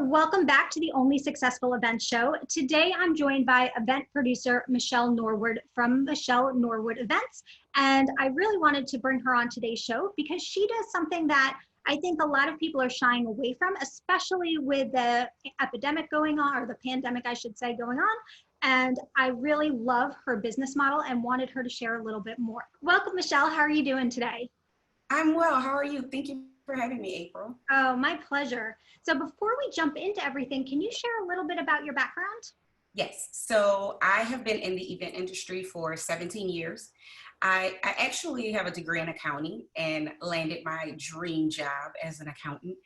welcome back to the Only Successful Events Show. Today I'm joined by event producer Michelle Norwood from Michelle Norwood Events. And I really wanted to bring her on today's show because she does something that I think a lot of people are shying away from, especially with the epidemic going on, or the pandemic, I should say, going on. And I really love her business model and wanted her to share a little bit more. Welcome, Michelle. How are you doing today? I'm well. How are you? Thank you for having me, April. Oh, my pleasure. So before we jump into everything, can you share a little bit about your background? Yes. So I have been in the event industry for 17 years. I actually have a degree in accounting and landed my dream job as an accountant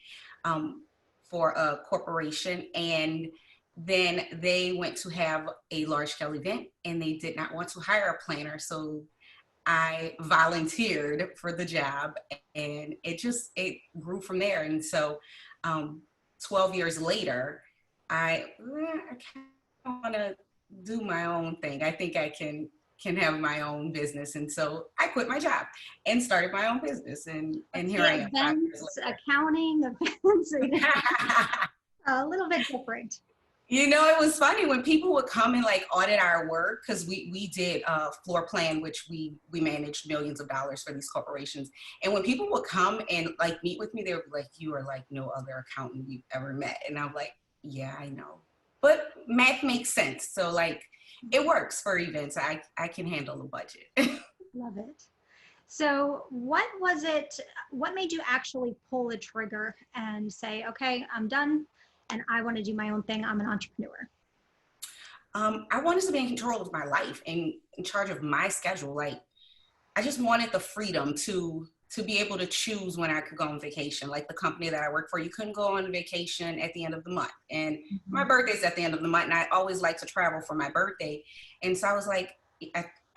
for a corporation. And then they went to have a large scale event and they did not want to hire a planner. So I volunteered for the job and it grew from there. And so 12 years later, I kind of want to do my own thing. I think I can have my own business. And so I quit my job and started my own business. And here I am. Events, accounting, events, a little bit different. You know, it was funny when people would come and like audit our work, because we did floor plan, which we managed millions of dollars for these corporations. And when people would come and like meet with me, they would be like, "You are like no other accountant we've ever met." And I'm like, "Yeah, I know, but math makes sense. So like it works for events. I can handle the budget." Love it. So what made you actually pull the trigger and say, okay, I'm done and I want to do my own thing. I'm an entrepreneur. I wanted to be in control of my life and in charge of my schedule. Like I just wanted the freedom to be able to choose when I could go on vacation. Like the company that I work for, you couldn't go on vacation at the end of the month. And my birthday's at the end of the month, and I always like to travel for my birthday. And so I was like,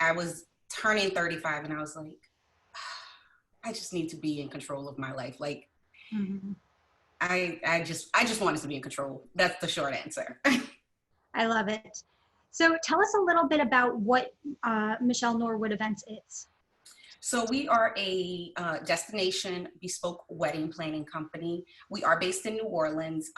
I was turning 35 and I was like, I just need to be in control of my life. Like I just wanted to be in control. That's the short answer. I love it. So tell us a little bit about what Michelle Norwood Events is. So we are a destination bespoke wedding planning company. We are based in New Orleans.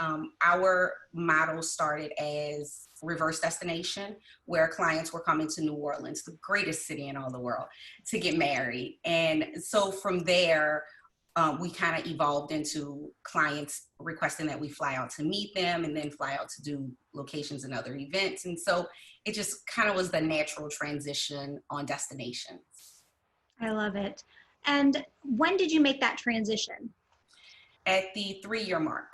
Our model started as reverse destination, where clients were coming to New Orleans, the greatest city in all the world, to get married. And so from there, we kind of evolved into clients requesting that we fly out to meet them and then fly out to do locations and other events. And so it just kind of was the natural transition on destinations. I love it. And when did you make that transition? At the 3-year mark.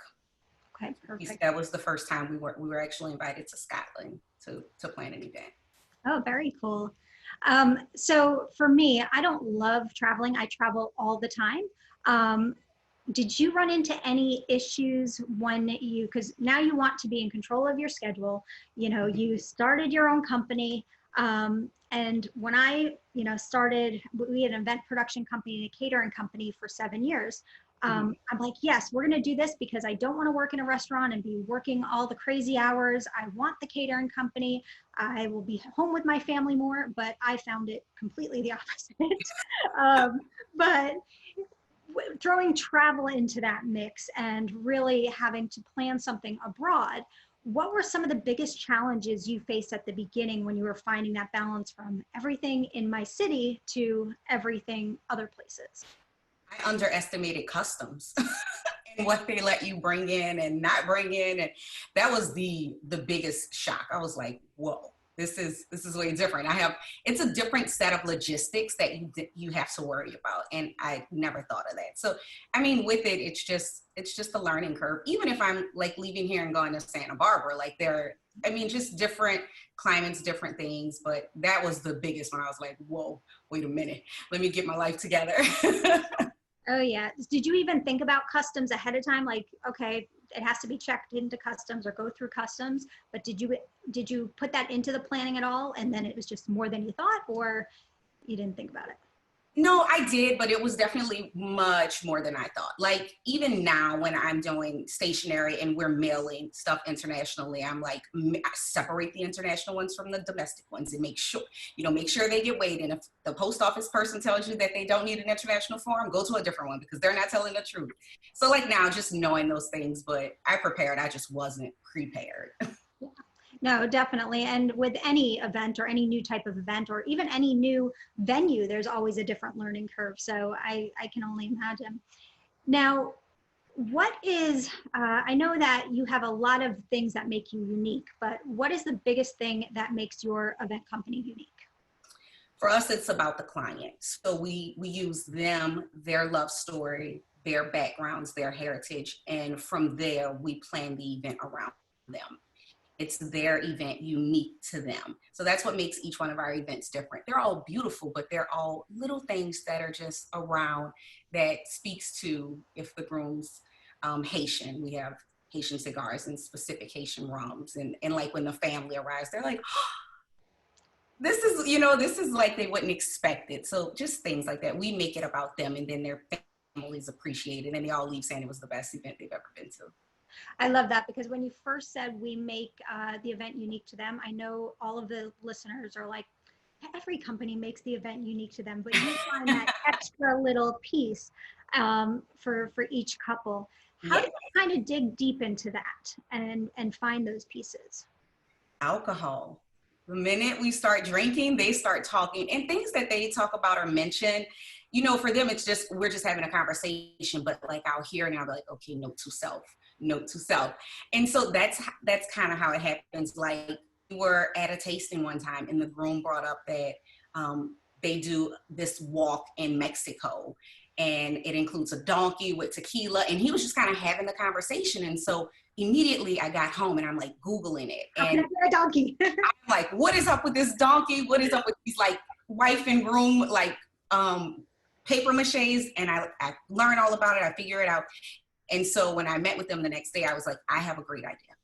Okay, perfect. That was the first time we were actually invited to Scotland to plan an event. Oh, very cool. So for me, I don't love traveling. I travel all the time. Did you run into any issues because now you want to be in control of your schedule, you started your own company. And when I, started, we had an event production company and a catering company for 7 years. I'm like, yes, we're going to do this because I don't want to work in a restaurant and be working all the crazy hours. I want the catering company. I will be home with my family more, but I found it completely the opposite. But throwing travel into that mix and really having to plan something abroad, what were some of the biggest challenges you faced at the beginning when you were finding that balance from everything in my city to everything other places? I underestimated customs and what they let you bring in and not bring in. And that was the biggest shock. I was like, whoa, this is way different. It's a different set of logistics that you have to worry about. And I never thought of that. So, I mean, with it, it's just a learning curve. Even if I'm like leaving here and going to Santa Barbara, like just different climates, different things. But that was the biggest one. I was like, whoa, wait a minute. Let me get my life together. Oh yeah. Did you even think about customs ahead of time? Like, okay, it has to be checked into customs or go through customs, but did you put that into the planning at all? And then it was just more than you thought, or you didn't think about it? No, I did, but it was definitely much more than I thought. Like even now when I'm doing stationery and we're mailing stuff internationally, I'm like, I separate the international ones from the domestic ones and make sure they get weighed. And if the post office person tells you that they don't need an international form, go to a different one because they're not telling the truth. So like now just knowing those things, but I prepared, I just wasn't prepared. No, definitely. And with any event or any new type of event or even any new venue, there's always a different learning curve. So I can only imagine. Now, what is, I know that you have a lot of things that make you unique, but what is the biggest thing that makes your event company unique? For us, it's about the client. So we use them, their love story, their backgrounds, their heritage, and from there we plan the event around them. It's their event unique to them. So that's what makes each one of our events different. They're all beautiful, but they're all little things that are just around that speaks to if the groom's Haitian, we have Haitian cigars and specific Haitian rums. And like when the family arrives, they're like, this is like they wouldn't expect it. So just things like that. We make it about them and then their families appreciate it and they all leave saying it was the best event they've ever been to. I love that because when you first said we make the event unique to them, I know all of the listeners are like, every company makes the event unique to them, but you find that extra little piece for each couple. How do you kind of dig deep into that and find those pieces? Alcohol. The minute we start drinking, they start talking, and things that they talk about or mention, for them, it's just, we're just having a conversation, but like I'll hear and I'll be like, okay, note to self, note to self. And so that's kind of how it happens. Like we were at a tasting one time and the groom brought up that they do this walk in Mexico and it includes a donkey with tequila. And he was just kind of having the conversation. And so immediately I got home and I'm like Googling it. And a donkey. I'm like, what is up with this donkey? What is up with these like wife and groom, like paper maches? And I learn all about it. I figure it out. And so when I met with them the next day, I was like, I have a great idea.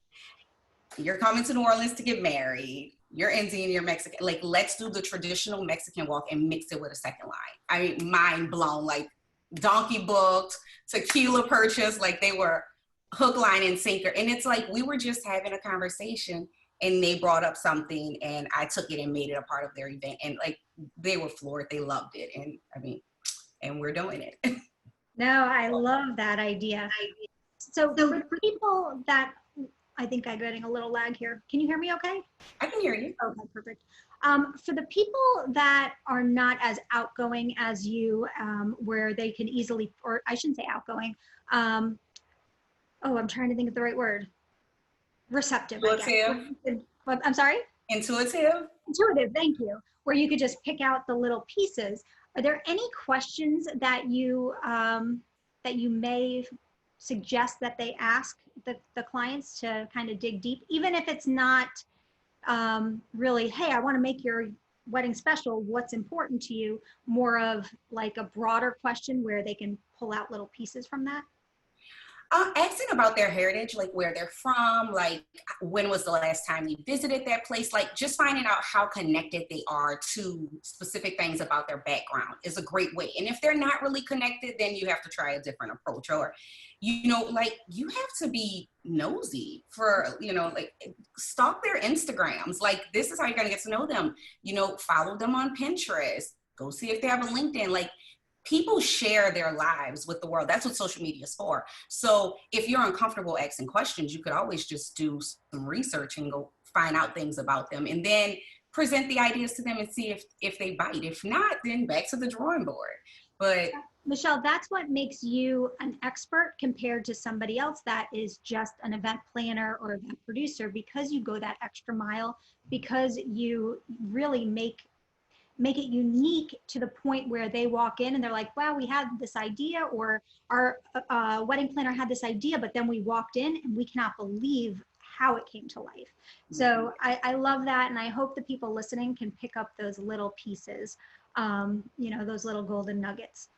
You're coming to New Orleans to get married. You're Indian, you're Mexican. Like, let's do the traditional Mexican walk and mix it with a second line. I mean, mind blown. Like, donkey booked, tequila purchased, like they were hook, line, and sinker. And it's like we were just having a conversation and they brought up something and I took it and made it a part of their event. And like they were floored. They loved it. And I mean, and we're doing it. No, I love that idea. So for people that, I think I'm getting a little lag here. Can you hear me okay? I can hear you. Okay, perfect. For the people that are not as outgoing as you, where they can easily, or I shouldn't say outgoing, I'm trying to think of the right word. Receptive, I guess. I'm sorry? Intuitive, thank you. Where you could just pick out the little pieces. Are there any questions that you may suggest that they ask the clients to kind of dig deep, even if it's not really, hey, I want to make your wedding special, what's important to you, more of like a broader question where they can pull out little pieces from that? Asking about their heritage, like where they're from, like when was the last time you visited that place, like just finding out how connected they are to specific things about their background is a great way. And if they're not really connected, then you have to try a different approach. Or, like you have to be nosy for, like stalk their Instagrams. Like this is how you're going to get to know them. Follow them on Pinterest. Go see if they have a LinkedIn. Like, people share their lives with the world. That's what social media is for. So if you're uncomfortable asking questions, you could always just do some research and go find out things about them and then present the ideas to them and see if they bite. If not, then back to the drawing board. But Michelle, that's what makes you an expert compared to somebody else that is just an event planner or event producer, because you go that extra mile, because you really make it unique to the point where they walk in and they're like, wow, we had this idea, or our wedding planner had this idea, but then we walked in and we cannot believe how it came to life. Mm-hmm. So I love that. And I hope the people listening can pick up those little pieces, those little golden nuggets.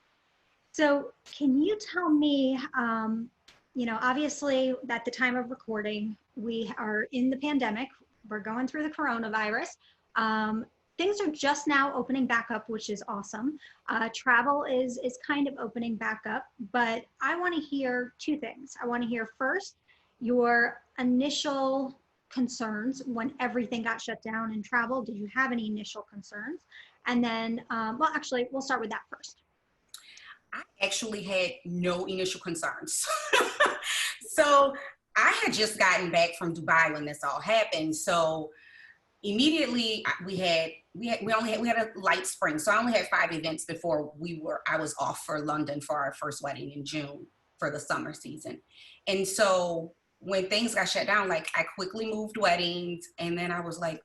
So can you tell me, obviously at the time of recording, we are in the pandemic, we're going through the coronavirus. things are just now opening back up, which is awesome. Travel is kind of opening back up, but I want to hear two things. I want to hear first your initial concerns when everything got shut down in travel. Did you have any initial concerns? And then, well, actually, we'll start with that first. I actually had no initial concerns. So I had just gotten back from Dubai when this all happened. So immediately we had a light spring. So I only had 5 events before I was off for London for our first wedding in June for the summer season. And so when things got shut down, like I quickly moved weddings, and then I was like,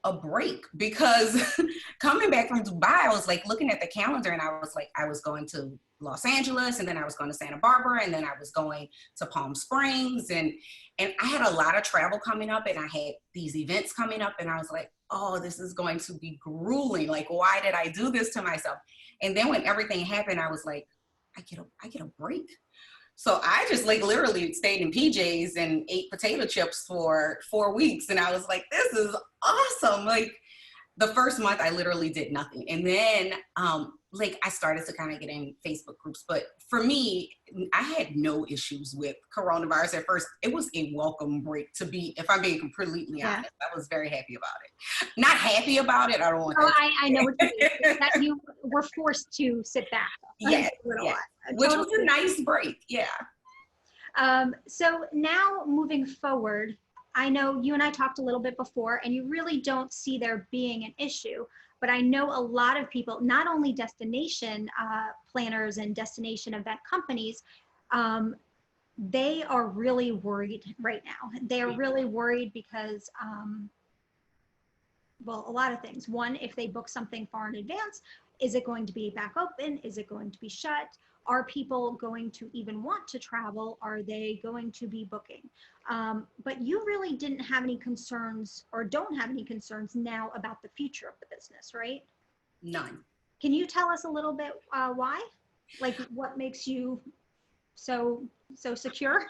a break, because coming back from Dubai, I was like looking at the calendar, and I was like, I was going to Los Angeles, and then I was going to Santa Barbara, and then I was going to Palm Springs, and I had a lot of travel coming up, and I had these events coming up, and I was like, oh, this is going to be grueling. Like, why did I do this to myself? And then when everything happened, I was like, I get a break. So I just like literally stayed in PJs and ate potato chips for 4 weeks. And I was like, this is awesome. Like the first month I literally did nothing. And then like I started to kind of get in Facebook groups. But for me, I had no issues with coronavirus at first. It was a welcome break, to be, if I'm being completely honest. I was very happy about it. Not happy about it. I don't want I know what you mean. That you were forced to sit back. Yes, yes. Which was a nice break. Yeah. So now moving forward, I know you and I talked a little bit before, and you really don't see there being an issue, but I know a lot of people, not only destination planners and destination event companies, they are really worried right now. They are really worried because, well, a lot of things. One, if they book something far in advance, is it going to be back open? Is it going to be shut? Are people going to even want to travel? Are they going to be booking? But you really didn't have any concerns, or don't have any concerns now about the future of the business, right? None. Can you tell us a little bit why? Like what makes you so secure?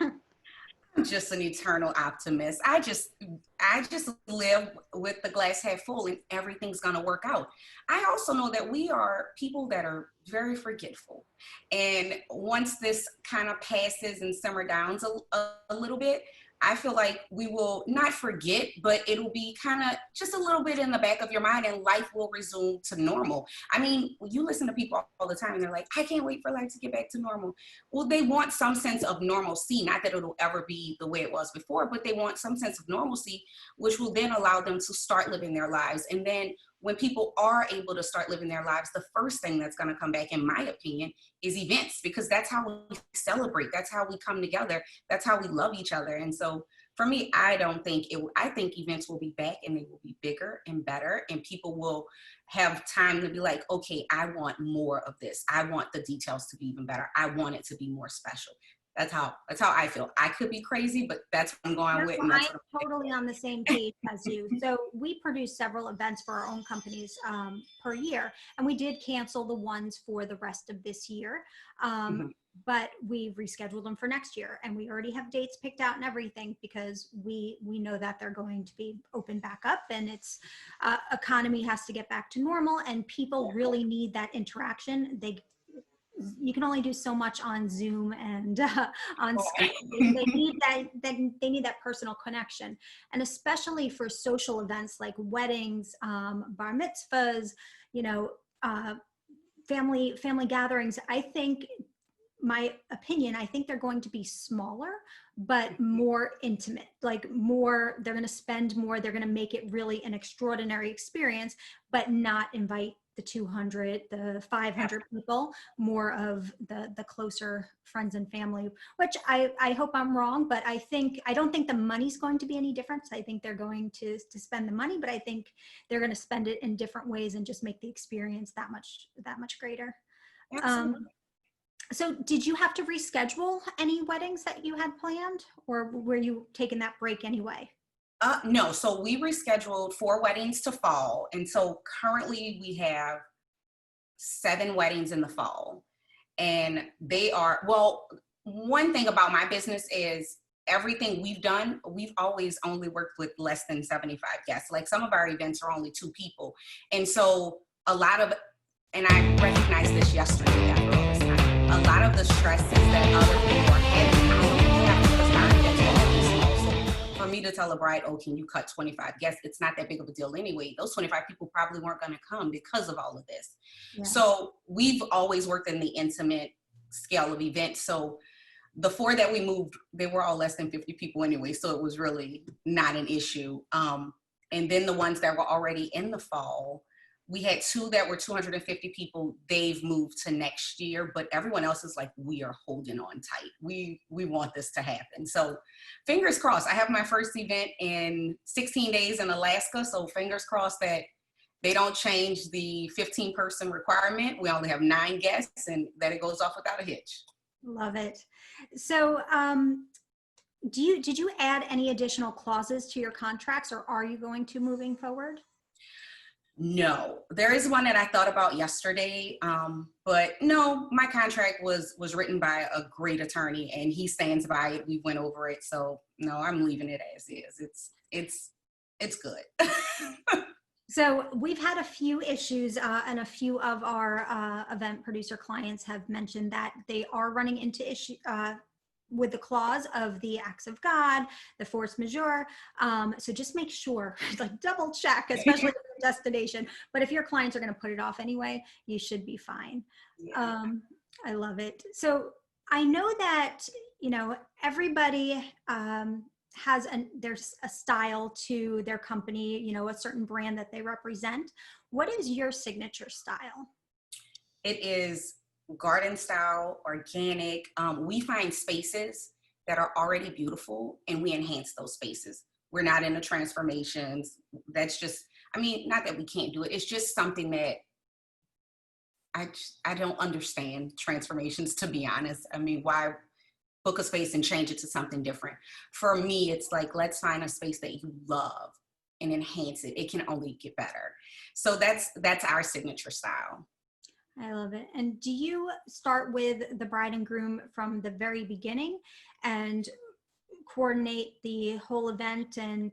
I'm just an eternal optimist. I just live with the glass half full, and everything's going to work out. I also know that we are people that are very forgetful. And once this kind of passes and simmer down a little bit, I feel like we will not forget, but it'll be kind of just a little bit in the back of your mind, and life will resume to normal. I mean, you listen to people all the time and they're like, I can't wait for life to get back to normal. Well, they want some sense of normalcy, not that it'll ever be the way it was before, but they want some sense of normalcy, which will then allow them to start living their lives. And then when people are able to start living their lives, the first thing that's going to come back, in my opinion, is events, because that's how we celebrate. That's how we come together. That's how we love each other. And so for me, I think events will be back, and they will be bigger and better, and people will have time to be like, okay, I want more of this. I want the details to be even better. I want it to be more special. That's how I feel. I could be crazy, but that's what I'm going with. And that's I'm totally on the same page as you. So we produce several events for our own companies per year, and we did cancel the ones for the rest of this year. But we rescheduled them for next year, and we already have dates picked out and everything, because we know that they're going to be open back up, and it's economy has to get back to normal, and people really need that interaction. You can only do so much on Zoom and on Skype. They need that personal connection, and especially for social events like weddings, bar mitzvahs, family gatherings. I think, my opinion, I think they're going to be smaller, but more intimate, they're going to spend more. They're going to make it really an extraordinary experience, but not invite the 200, the 500 people, more of the closer friends and family, which I hope I'm wrong, but I don't think the money's going to be any different. I think they're going to spend the money, but I think they're going to spend it in different ways and just make the experience that much greater. So did you have to reschedule any weddings that you had planned, or were you taking that break anyway? No, so we rescheduled 4 weddings to fall. And so currently we have 7 weddings in the fall. And they are, well, one thing about my business is everything we've done, we've always only worked with less than 75 guests. Like some of our events are only 2 people. And so a lot of, and I recognized this yesterday after all this time, a lot of the stresses that other people are having, I don't really have because our events are always small. So for me to tell a bride, oh, can you cut 25 guests? It's not that big of a deal anyway. Those 25 people probably weren't going to come because of all of this. Yeah. So we've always worked in the intimate scale of events. So the 4 that we moved, they were all less than 50 people anyway, so it was really not an issue. And then the ones that were already in the fall, we had 2 that were 250 people. They've moved to next year, but everyone else is like, we are holding on tight. We want this to happen. So fingers crossed. I have my first event in 16 days in Alaska, so fingers crossed that they don't change the 15-person requirement. We only have 9 guests and that it goes off without a hitch. Love it. So did you add any additional clauses to your contracts, or are you going to moving forward? No, there is one that I thought about yesterday, but no, my contract was written by a great attorney and he stands by it. We went over it. So no, I'm leaving it as is. It's good. So we've had a few issues and a few of our event producer clients have mentioned that they are running into issue with the clause of the acts of God, the force majeure. So just make sure, like double check, especially with the destination. But if your clients are going to put it off anyway, you should be fine. Yeah. I love it. So I know that, you know, everybody there's a style to their company, you know, a certain brand that they represent. What is your signature style? It is garden style, organic. We find spaces that are already beautiful and we enhance those spaces. We're not into transformations. That's just, I mean, not that we can't do it. It's just something that I don't understand transformations, to be honest. I mean, why book a space and change it to something different? For me, it's like, let's find a space that you love and enhance it. It can only get better. So that's our signature style. I love it. And do you start with the bride and groom from the very beginning and coordinate the whole event and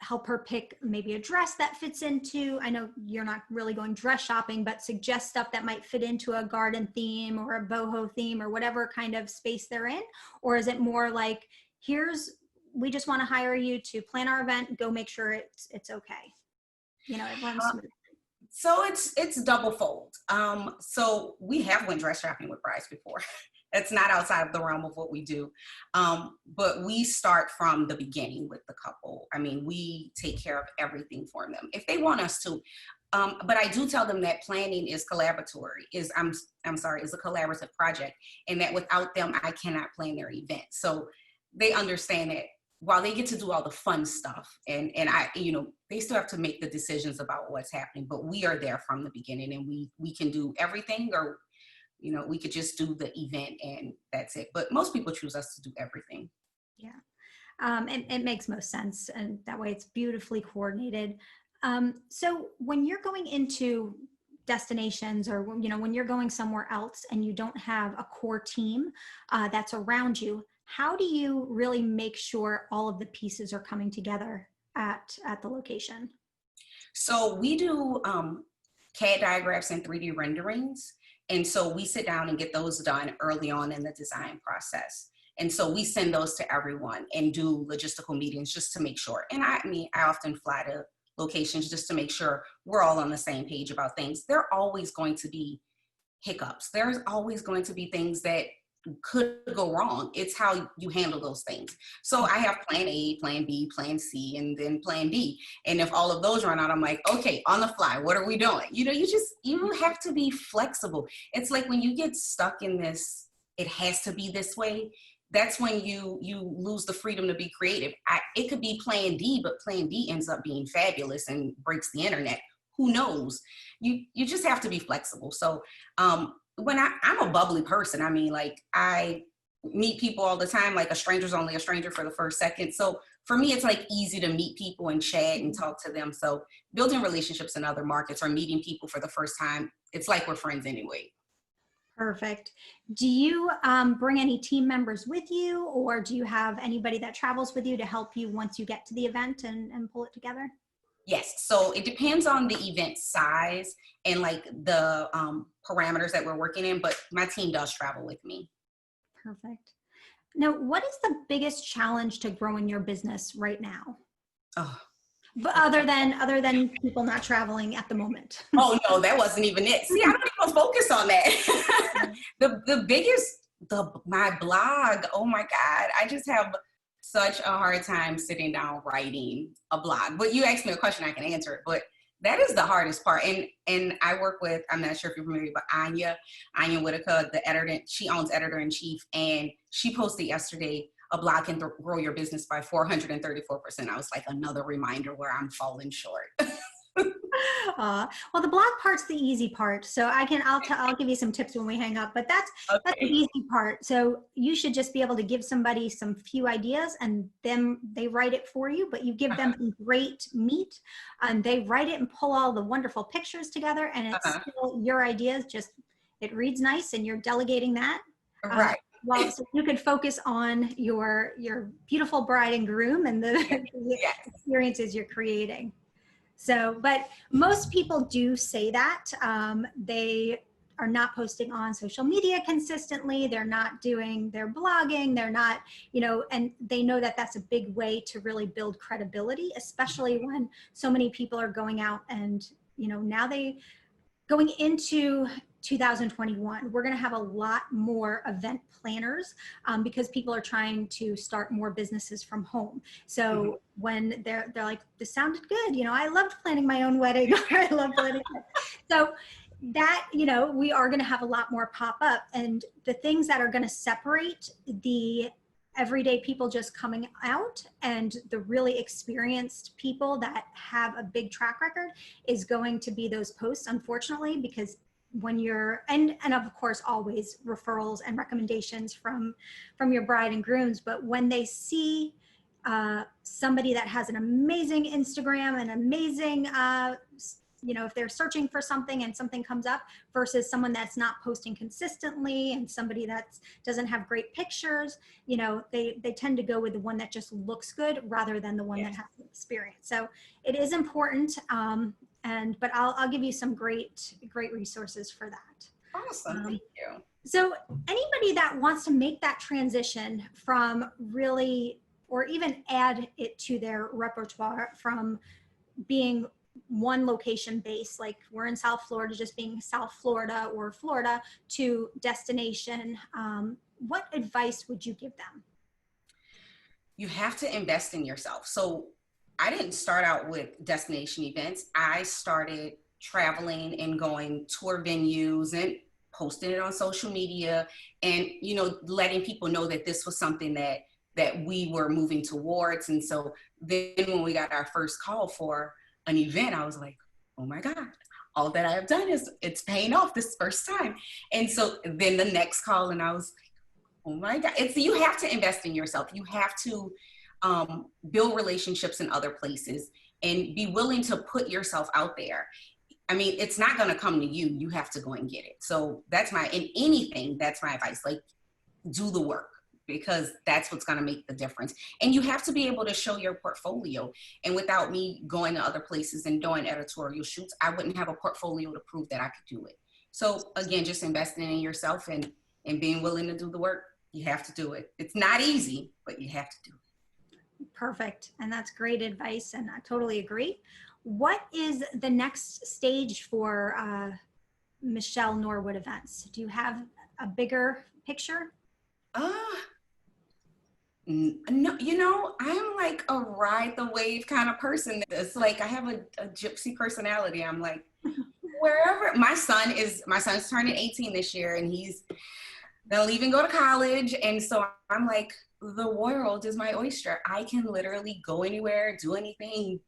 help her pick maybe a dress that fits into, I know you're not really going dress shopping, but suggest stuff that might fit into a garden theme or a boho theme or whatever kind of space they're in? Or is it more like, we just want to hire you to plan our event, go make sure it's okay? You know, it runs smooth. So it's double fold. So we have went dress shopping with brides before. It's not outside of the realm of what we do. But we start from the beginning with the couple. I mean, we take care of everything for them if they want us to. But I do tell them that planning is collaboratory, is a collaborative project, and that without them, I cannot plan their event. So they understand that while they get to do all the fun stuff and I, you know, they still have to make the decisions about what's happening, but we are there from the beginning and we can do everything, or, you know, we could just do the event and that's it. But most people choose us to do everything. Yeah. It makes most sense. And that way it's beautifully coordinated. So when you're going into destinations or, you know, when you're going somewhere else and you don't have a core team that's around you, how do you really make sure all of the pieces are coming together at the location? So we do CAD diagrams and 3D renderings. And so we sit down and get those done early on in the design process. And so we send those to everyone and do logistical meetings just to make sure. And I often fly to locations just to make sure we're all on the same page about things. There are always going to be hiccups. There's always going to be things that could go wrong. It's how you handle those things. So I have plan A, plan B, plan C, and then plan D. And if all of those run out, I'm like, okay, on the fly, what are we doing? You know, you have to be flexible. It's like when you get stuck in this, it has to be this way. That's when you lose the freedom to be creative. It could be plan D, but plan D ends up being fabulous and breaks the internet. Who knows? You just have to be flexible. So, when I'm a bubbly person, I mean, like I meet people all the time, like a stranger's only a stranger for the first second. So for me, it's like easy to meet people and chat and talk to them. So building relationships in other markets or meeting people for the first time, it's like we're friends anyway. Perfect. Do you bring any team members with you, or do you have anybody that travels with you to help you once you get to the event and pull it together? Yes, so it depends on the event size and like the parameters that we're working in, but my team does travel with me. Perfect. Now, what is the biggest challenge to growing your business right now? Oh, But other than people not traveling at the moment. oh no, that wasn't even it. See, I don't even focus on that. The biggest, my blog. Oh my God, I just have such a hard time sitting down writing a blog. But you asked me a question, I can answer it. But that is the hardest part. And I work with, I'm not sure if you're familiar, but Anya Whitaker, the editor. She owns Editor in Chief, and she posted yesterday, a blog can grow your business by 434%. I was like, another reminder where I'm falling short. Well, the blog part's the easy part. So I'll give you some tips when we hang up, but that's the Okay. easy part. So you should just be able to give somebody some few ideas and then they write it for you, but you give them some great meat and they write it and pull all the wonderful pictures together, and it's still your ideas, just it reads nice and you're delegating that. Right. Well, so you could focus on your beautiful bride and groom and the, the Yes. experiences you're creating. So, but most people do say that. They are not posting on social media consistently. They're not doing their blogging. They're not, and they know that that's a big way to really build credibility, especially when so many people are going out and, now going into 2021, we're going to have a lot more event planners because people are trying to start more businesses from home. So when they're like, this sounded good, I loved planning my own wedding. I love planning it. So that, we are going to have a lot more pop up, and the things that are going to separate the everyday people just coming out and the really experienced people that have a big track record is going to be those posts, unfortunately, because when you're, and of course always referrals and recommendations from your bride and grooms, but when they see somebody that has an amazing Instagram and amazing if they're searching for something and something comes up versus someone that's not posting consistently and somebody that doesn't have great pictures, they tend to go with the one that just looks good rather than the one that has experience. So it is important. But I'll give you some great resources for that. Awesome. Thank you. So anybody that wants to make that transition from really, or even add it to their repertoire from being one location based, like we're in South Florida, just being South Florida or Florida, to destination, what advice would you give them? You have to invest in yourself. So I didn't start out with destination events. I started traveling and going tour venues and posting it on social media and, letting people know that this was something that we were moving towards. And so then when we got our first call for an event, I was like, oh my God, all that I have done it's paying off this first time. And so then the next call, and I was like, oh my God, you have to invest in yourself. You have to build relationships in other places and be willing to put yourself out there. I mean, it's not going to come to you. You have to go and get it. So in anything, that's my advice. Like, do the work, because that's what's going to make the difference. And you have to be able to show your portfolio. And without me going to other places and doing editorial shoots, I wouldn't have a portfolio to prove that I could do it. So again, just investing in yourself and being willing to do the work. You have to do it. It's not easy, but you have to do it. Perfect. And that's great advice. And I totally agree. What is the next stage for Michelle Norwood Events? Do you have a bigger picture? No, I'm like a ride the wave kind of person. It's like I have a gypsy personality. I'm like, wherever. My son's turning 18 this year, and he's gonna leave and go to college. And so I'm like, the world is my oyster. I can literally go anywhere, do anything.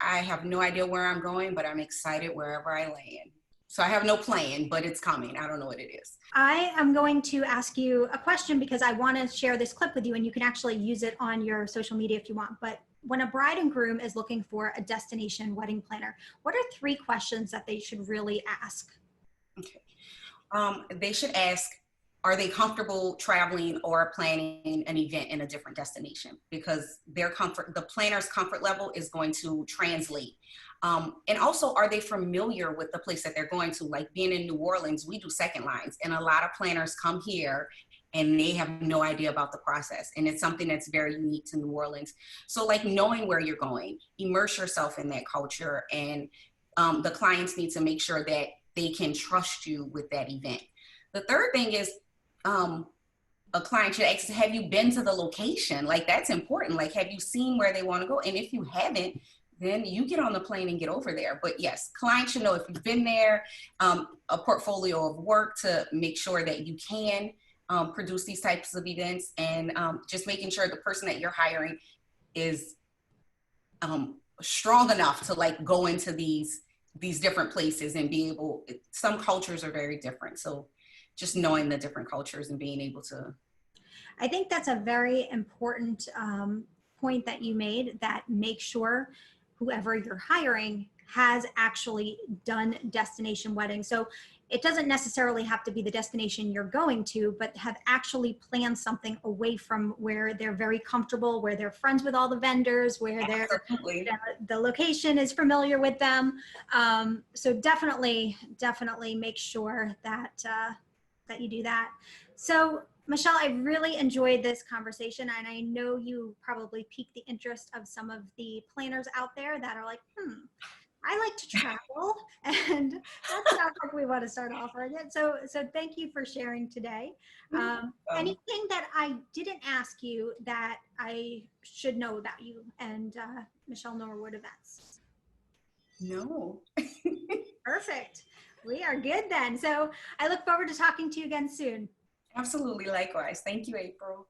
I have no idea where I'm going, but I'm excited wherever I land. So I have no plan, but it's coming. I don't know what it is. I am going to ask you a question because I want to share this clip with you, and you can actually use it on your social media if you want. But when a bride and groom is looking for a destination wedding planner, what are 3 questions that they should really ask? Okay. They should ask, are they comfortable traveling or planning an event in a different destination? Because their comfort, the planner's comfort level is going to translate. And also, are they familiar with the place that they're going to? Like being in New Orleans, we do second lines, and a lot of planners come here and they have no idea about the process. And it's something that's very unique to New Orleans. So, like knowing where you're going, immerse yourself in that culture, and the clients need to make sure that they can trust you with that event. The third thing is, a client should ask, have you been to the location? Like that's important. Like, have you seen where they want to go? And if you haven't, then you get on the plane and get over there. But yes, clients should know if you've been there, a portfolio of work to make sure that you can produce these types of events, and just making sure the person that you're hiring is strong enough to like go into these different places and be able, some cultures are very different. So just knowing the different cultures and being able to. I think that's a very important point that you made, that make sure whoever you're hiring has actually done destination weddings. So it doesn't necessarily have to be the destination you're going to, but have actually planned something away from where they're very comfortable, where they're friends with all the vendors, where the location is familiar with them. So definitely make sure that that you do that. So Michelle, I really enjoyed this conversation, and I know you probably piqued the interest of some of the planners out there that are like, I like to travel, and that sounds like we want to start offering it. So thank you for sharing today. Anything that I didn't ask you that I should know about you and Michelle Norwood Events? No. Perfect. We are good then. So I look forward to talking to you again soon. Absolutely. Likewise. Thank you, April.